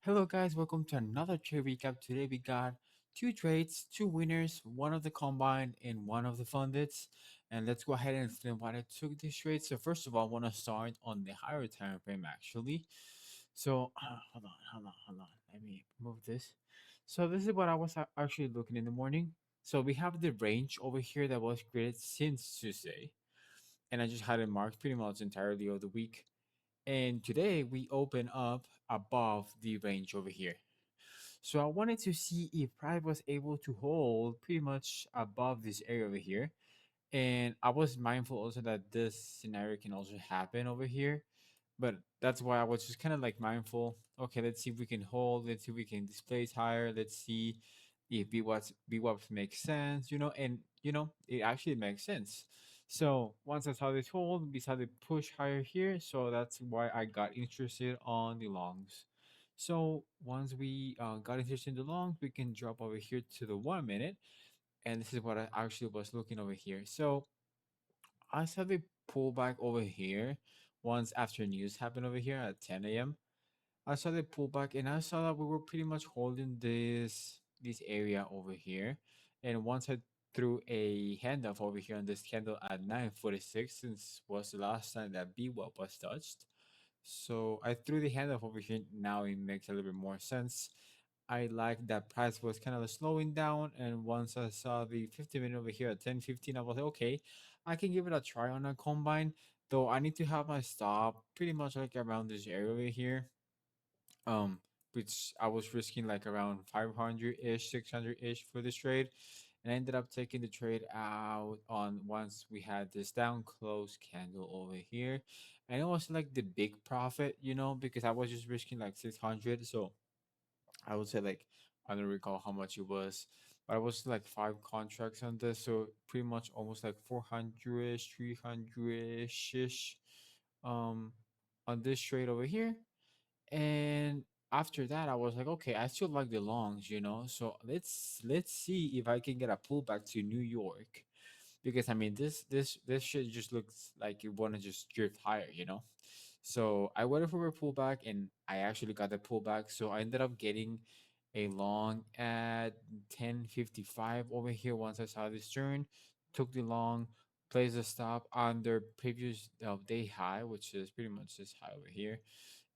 Hello, guys. Welcome to another trade recap. Today we got two trades, two winners, one of the combine and one of the fundeds. And let's go ahead and explain why I took this trade. So first of all, I want to start on the higher time frame actually. So hold on. Let me move this. So this is what I was actually looking in the morning. So we have the range over here that was created since Tuesday, and I just had it marked pretty much entirely of the week. And today we open up above the range over here. So I wanted to see if Pride was able to hold pretty much above this area over here. And I was mindful also that this scenario can also happen over here. But that's why I was just kind of like mindful. Okay, let's see if we can hold. Let's see if we can displace higher. Let's see if BWAPs make sense, and it actually makes sense. So once I saw this hold, we saw the push higher here. So that's why I got interested on the longs. So once we got interested in the longs, we can drop over here to the 1 minute. And this is what I actually was looking over here. So I saw the pullback over here once after news happened over here at 10 a.m. I saw the pullback and I saw that we were pretty much holding this area over here. And once I threw a handoff over here on this candle at 9:46, since was the last time that BWAP was touched. So I threw the handoff over here. Now it makes a little bit more sense. I like that price was kind of slowing down, and once I saw the 50 minute over here at 10:15, I was like, okay, I can give it a try on a combine. Though I need to have my stop pretty much like around this area over here, um, which I was risking like around 500 ish, 600 ish for this trade, and I ended up taking the trade out on once we had this down close candle over here, and it was like the big profit, because I was just risking like 600, so I would say like I don't recall how much it was, but I was like five contracts on this, so pretty much almost like 400 ish, 300 ish, um, on this trade over here. And after that, I was like, okay, I still like the longs, so let's see if I can get a pullback to New York, because I mean this shit just looks like you want to just drift higher. So I waited for a pullback and I actually got the pullback. So I ended up getting a long at 10:55 over here. Once I saw this turn, took the long, placed a stop on their previous day high, which is pretty much this high over here.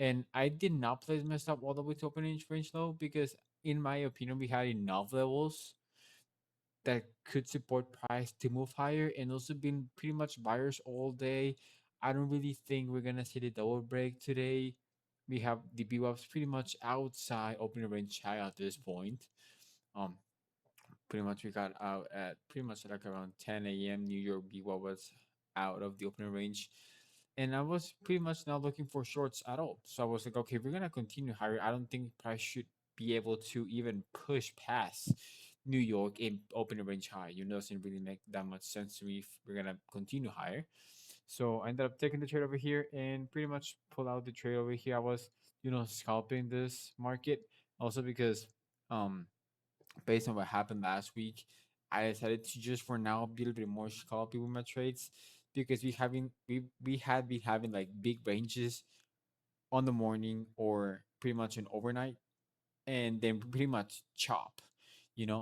And I did not place my stop all the way to opening range low because, in my opinion, we had enough levels that could support price to move higher, and also been pretty much buyers all day. I don't really think we're gonna see the double break today. We have the BWAPs pretty much outside opening range high at this point. Um, Pretty much we got out at pretty much like around 10 a.m. New York BWAP was out of the opening range, and I was pretty much not looking for shorts at all. So I was like, okay, if we're gonna continue higher, I don't think price should be able to even push past New York in opening range high. Doesn't really make that much sense to me if we're gonna continue higher. So I ended up taking the trade over here and pretty much pull out the trade over here. I was, scalping this market also because, um, based on what happened last week, I decided to just for now be a little bit more scalpy with my trades because we had been having like big ranges on the morning or pretty much an overnight, and then pretty much chop.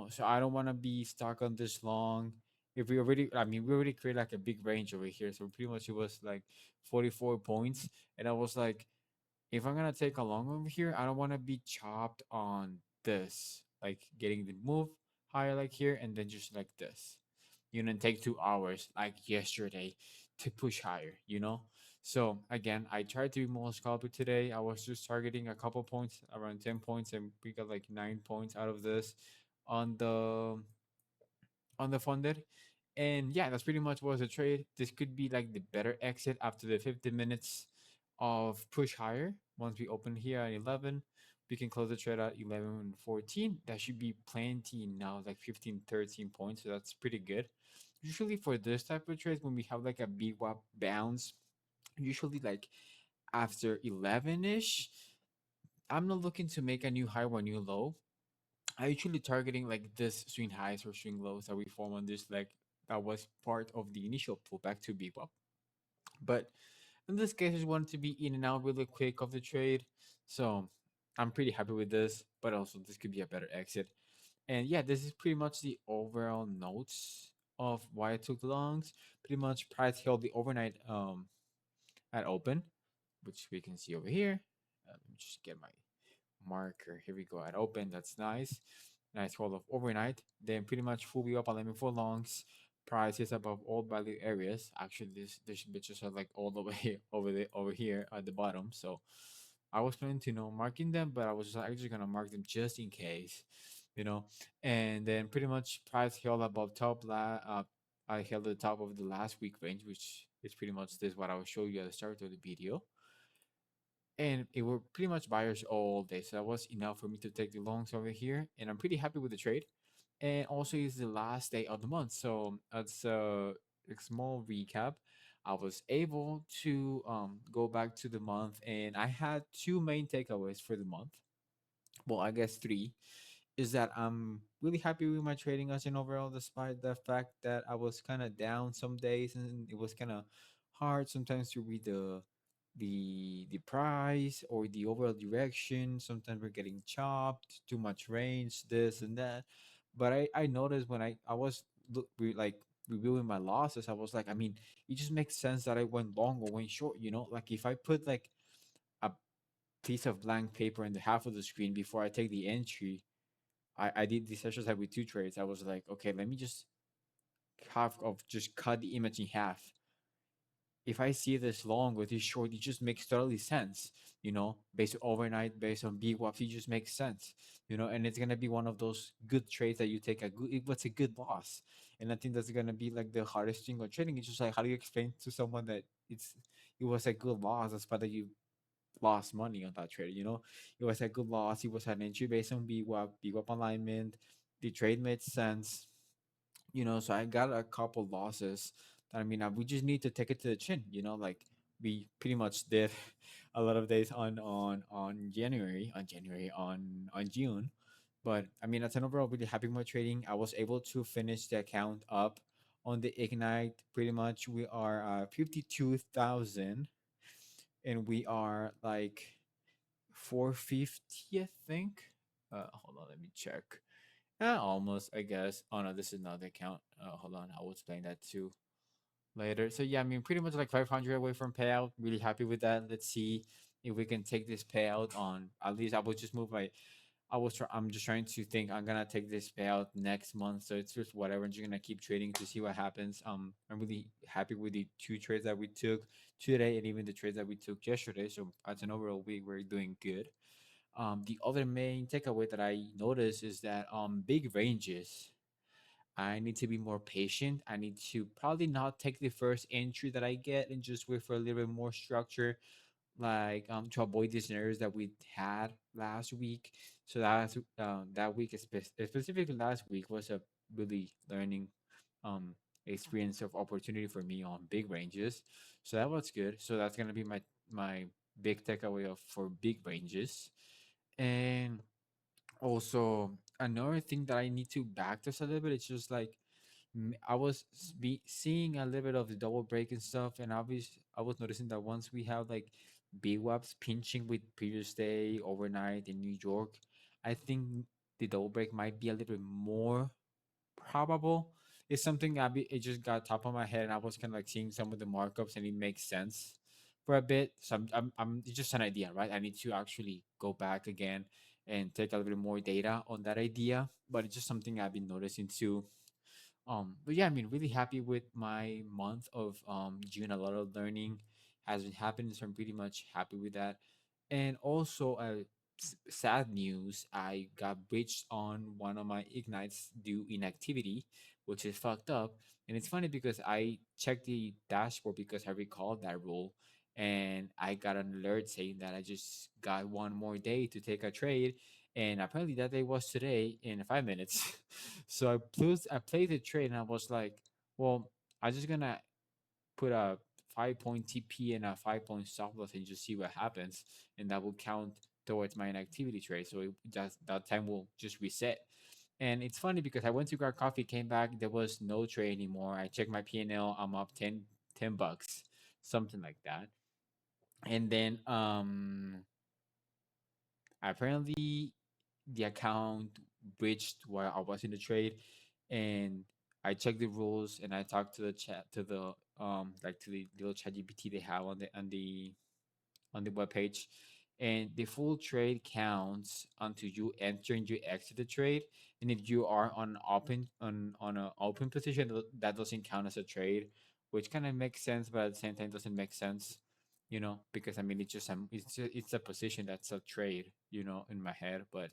So I don't want to be stuck on this long. If we already, I mean, we already created like a big range over here, so pretty much it was like 44 points, and I was like, if I'm gonna take a long over here, I don't want to be chopped on this, like getting the move higher like here, and then just like this, and take 2 hours like yesterday to push higher. So again, I tried to be more scalpy today. I was just targeting a couple points, around 10 points, and we got like 9 points out of this on the funded. And yeah, that's pretty much was a trade. This could be like the better exit after the 50 minutes of push higher. Once we open here at 11, we can close the trade at 11:14. That should be plenty now, like 15, 13 points. So that's pretty good. Usually for this type of trades, when we have like a big wap bounce, usually like after 11-ish, I'm not looking to make a new high or a new low. I usually targeting like this swing highs or swing lows that we form on this leg that was part of the initial pullback to be up. But in this case, I just wanted to be in and out really quick of the trade. So I'm pretty happy with this, but also this could be a better exit. And yeah, this is pretty much the overall notes of why it took long. Pretty much price held the overnight at open, which we can see over here. Let me just get my marker. Here we go at open. That's nice. Nice hold of overnight. Then pretty much fully up on limit for longs. Prices above all value areas. Actually, this bitches are like all the way over here at the bottom. So I was planning to marking them, but I was just actually gonna mark them just in case, you know. And then pretty much price held above top I held the top of the last week range, which is pretty much this what I will show you at the start of the video. And it were pretty much buyers all day, so that was enough for me to take the longs over here, and I'm pretty happy with the trade. And also, it's the last day of the month, so as a small recap, I was able to go back to the month, and I had two main takeaways for the month. Well, I guess three is that I'm really happy with my trading as an overall, despite the fact that I was kind of down some days and it was kind of hard sometimes to read the price or the overall direction. Sometimes we're getting chopped, too much range, this and that. But I noticed when I was like reviewing my losses, I was like, I mean, it just makes sense that I went long or went short. Like if I put like a piece of blank paper in the half of the screen before I take the entry, I did these sessions with two trades. I was like, okay, let me just just cut the image in half. If I see this long with this short, it just makes totally sense. Based overnight, based on BWAP, it just makes sense. And it's gonna be one of those good trades that you take what's a good loss. And I think that's gonna be like the hardest thing on trading. It's just like how do you explain to someone that it was a good loss despite that you lost money on that trade. It was a good loss. It was an entry based on BWAP alignment. The trade made sense. So I got a couple losses that, I mean, we just need to take it to the chin. Like we pretty much did a lot of days on June. But I mean, as an overall, really happy with my trading. I was able to finish the account up on the Ignite. Pretty much, we are 52,000, and we are like 450, I think. Hold on, let me check. Almost, I guess. Oh no, this is not the account. Hold on, I will explain that too later. So yeah, I mean, pretty much like 500 away from payout. Really happy with that. Let's see if we can take this payout on. At least I will just move my. I'm just trying to think. I'm gonna take this payout next month, so it's just whatever. I'm just gonna keep trading to see what happens. I'm really happy with the two trades that we took today, and even the trades that we took yesterday. So as an overall week, we're doing good. The other main takeaway that I noticed is that big ranges, I need to be more patient. I need to probably not take the first entry that I get and just wait for a little bit more structure, like to avoid the scenarios that we had last week. So that week, specifically last week, was a really learning um experience of opportunity for me on big ranges. So that was good. So that's gonna be my big takeaway of for big ranges. And also, another thing that I need to back this a little bit, it's just like I was seeing a little bit of the double break and stuff, and obviously I was noticing that once we have like BWAPs pinching with previous day overnight in New York, I think the double break might be a little bit more probable. It's something it just got top of my head, and I was kind of like seeing some of the markups, and it makes sense for a bit. So it's just an idea, right? I need to actually go back again and take a little bit more data on that idea, but it's just something I've been noticing too. But yeah, I mean, really happy with my month of June. A lot of learning has been happening, so I'm pretty much happy with that. And also, sad news, I got breached on one of my ignites due inactivity, which is fucked up. And it's funny because I checked the dashboard because I recalled that rule, and I got an alert saying that I just got one more day to take a trade, and apparently that day was today in 5 minutes. So I played the trade, and I was like, well, I'm just gonna put a 5 point TP and a 5 point stop loss and just see what happens, and that will count towards my inactivity trade. So that time will just reset. And it's funny because I went to grab coffee, came back, there was no trade anymore. I checked my P&L, I'm up 10 bucks, something like that. And then Apparently, the account breached while I was in the trade, and I checked the rules and I talked to the chat to the like to the little chat GPT they have on the webpage, and the full trade counts until you enter and you exit the trade. And if you are on an open position, that doesn't count as a trade, which kind of makes sense, but at the same time doesn't make sense, because I mean it's a position that's a trade, in my head. But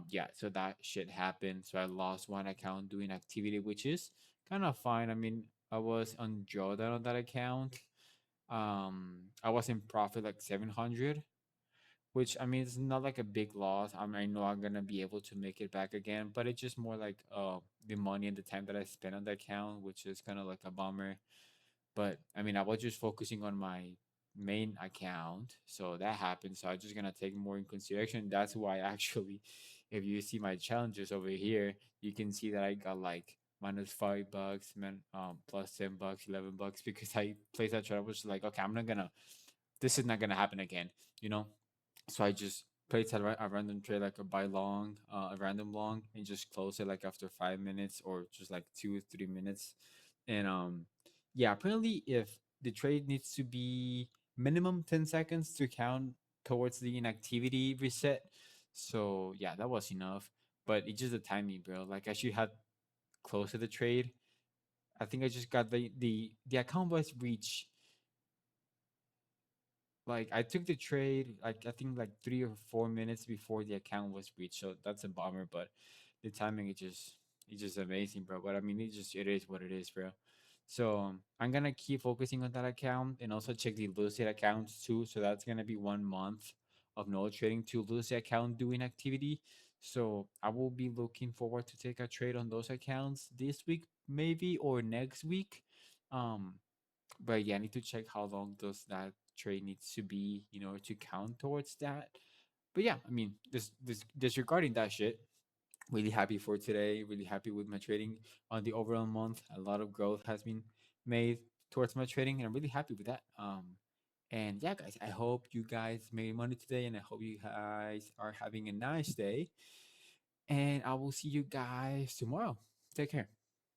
yeah, so that shit happened. So I lost one account doing activity, which is kind of fine. I mean, I was on drawdown on that account. I was in profit like 700, which I mean it's not like a big loss. I mean, I know I'm gonna be able to make it back again, but it's just more like the money and the time that I spent on the account, which is kind of like a bummer. But I mean, I was just focusing on my main account, so that happened. So I'm just gonna take more in consideration. That's why actually, if you see my challenges over here, you can see that I got like -5 bucks, man, plus $10, $11, because I placed that trade. I was like, okay, I'm not gonna. This is not gonna happen again, you know. So I just placed a random trade, like a buy long, a random long, and just close it like after 5 minutes or just like 2 or 3 minutes. And yeah, apparently if the trade needs to be minimum 10 seconds to count towards the inactivity reset. So yeah, that was enough. But it's just the timing, bro. Like I should have closed the trade. I think I just got the account was reached. Like I took the trade like I think like 3 or 4 minutes before the account was breached. So that's a bummer, but the timing it's just amazing, bro. But I mean it is what it is, bro. So I'm gonna keep focusing on that account and also check the Lucid accounts too. So that's gonna be 1 month of no trading to Lucid account doing activity. So I will be looking forward to take a trade on those accounts this week, maybe, or next week. Um, but yeah, I need to check how long does that trade needs to be, to count towards that. But yeah, I mean, this disregarding that shit, really happy for today. Really happy with my trading on the overall month. A lot of growth has been made towards my trading, and I'm really happy with that. And yeah, guys, I hope you guys made money today, and I hope you guys are having a nice day. And I will see you guys tomorrow. Take care.